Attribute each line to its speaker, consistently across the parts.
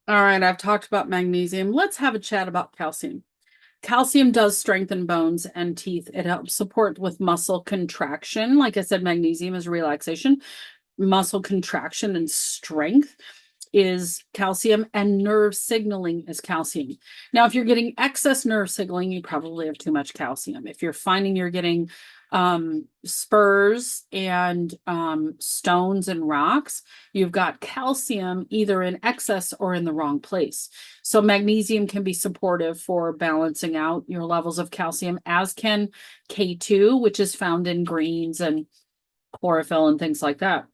Speaker 1: All right, I've talked about magnesium. Let's have a chat about calcium. Calcium does strengthen bones and teeth. It helps support with muscle contraction. Like I said, magnesium is relaxation. Muscle contraction and strength is calcium, and nerve signaling is calcium. Now, if you're getting excess nerve signaling, you probably have too much calcium. If you're finding you're getting spurs and stones and rocks, you've got calcium either in excess or in the wrong place. So magnesium can be supportive for balancing out your levels of calcium, as can K2, which is found in greens and chlorophyll and things like that.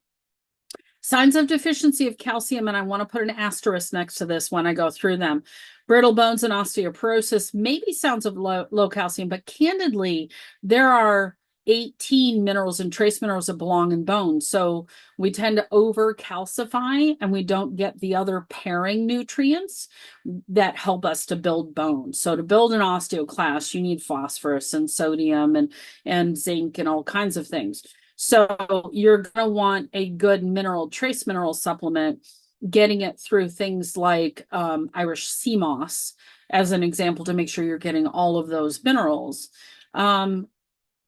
Speaker 1: Signs of deficiency of calcium, and I want to put an asterisk next to this when I go through them. Brittle bones and osteoporosis maybe sounds of low calcium, but candidly, there are 18 minerals and trace minerals that belong in bones. So we tend to over calcify and we don't get the other pairing nutrients that help us to build bones. So to build an osteoclast, you need phosphorus and sodium and zinc and all kinds of things. So you're going to want a good trace mineral supplement, getting it through things like Irish sea moss, as an example, to make sure you're getting all of those minerals.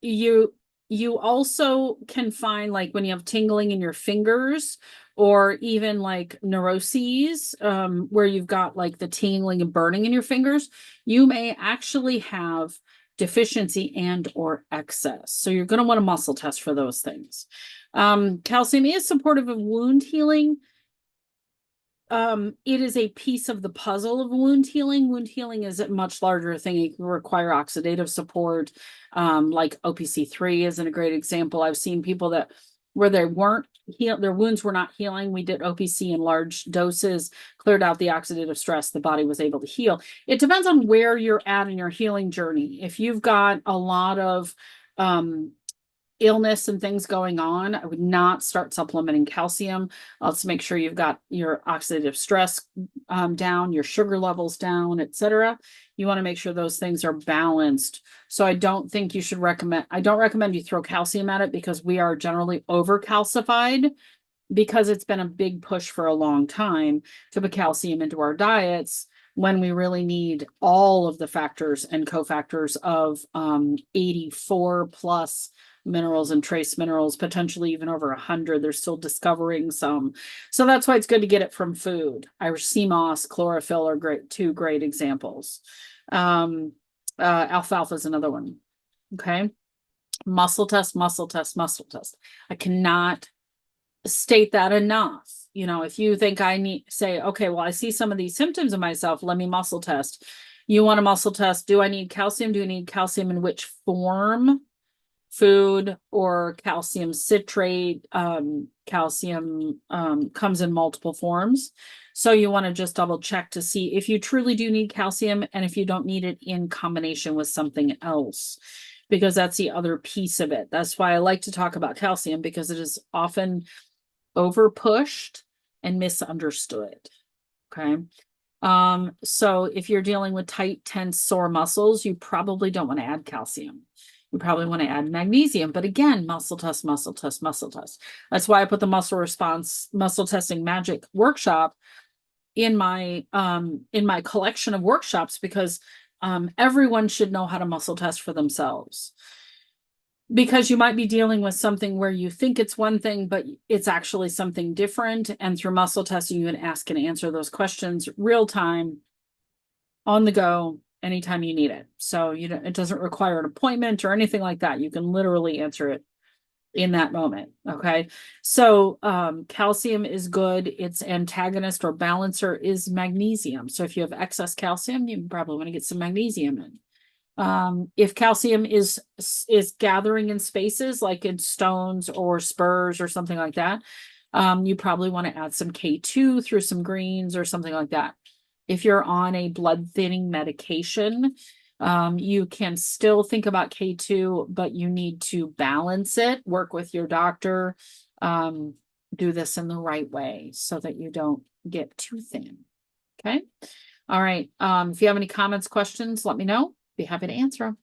Speaker 1: You also can find, like, when you have tingling in your fingers, or even like neuroses, where you've got like the tingling and burning in your fingers, you may actually have deficiency and or excess. So you're going to want a muscle test for those things. Calcium is supportive of wound healing. It is a piece of the puzzle of wound healing. Wound healing is a much larger thing. It can require oxidative support. Like OPC3 isn't a great example. I've seen people that where they weren't heal, their wounds were not healing. We did OPC in large doses, cleared out the oxidative stress, the body was able to heal. It depends on where you're at in your healing journey. If you've got a lot of illness and things going on, I would not start supplementing calcium. Let's make sure you've got your oxidative stress down, your sugar levels down, etc. You want to make sure those things are balanced. So I don't think you should I don't recommend you throw calcium at it, because we are generally over calcified, because it's been a big push for a long time to put calcium into our diets, when we really need all of the factors and cofactors of 84 plus minerals and trace minerals, potentially even over 100. They're still discovering some. So that's why it's good to get it from food. Irish sea moss, chlorophyll are two great examples. Alfalfa is another one. Okay. Muscle test, muscle test, muscle test. I cannot state that enough. If you think I need say, okay, well, I see some of these symptoms in myself, let me muscle test. You want a muscle test. Do I need calcium? Do I need calcium in which form? Food or calcium citrate. Calcium comes in multiple forms. So you want to just double check to see if you truly do need calcium, and if you don't need it in combination with something else, because that's the other piece of it. That's why I like to talk about calcium, because it is often over pushed and misunderstood. Okay. So if you're dealing with tight, tense, sore muscles, you probably don't want to add calcium. You probably want to add magnesium, but again, muscle test, muscle test, muscle test. That's why I put the muscle testing magic workshop in my collection of workshops, because everyone should know how to muscle test for themselves. Because you might be dealing with something where you think it's one thing, but it's actually something different. And through muscle testing, you can ask and answer those questions real time, on the go, anytime you need it. So it doesn't require an appointment or anything like that. You can literally answer it in that moment. Okay. So calcium is good. Its antagonist or balancer is magnesium. So if you have excess calcium, you probably want to get some magnesium in. If calcium is gathering in spaces like in stones or spurs or something like that, you probably want to add some K2 through some greens or something like that. If you're on a blood thinning medication, you can still think about K2, but you need to balance it, work with your doctor, do this in the right way so that you don't get too thin. Okay. All right. If you have any comments, questions, let me know. Be happy to answer them.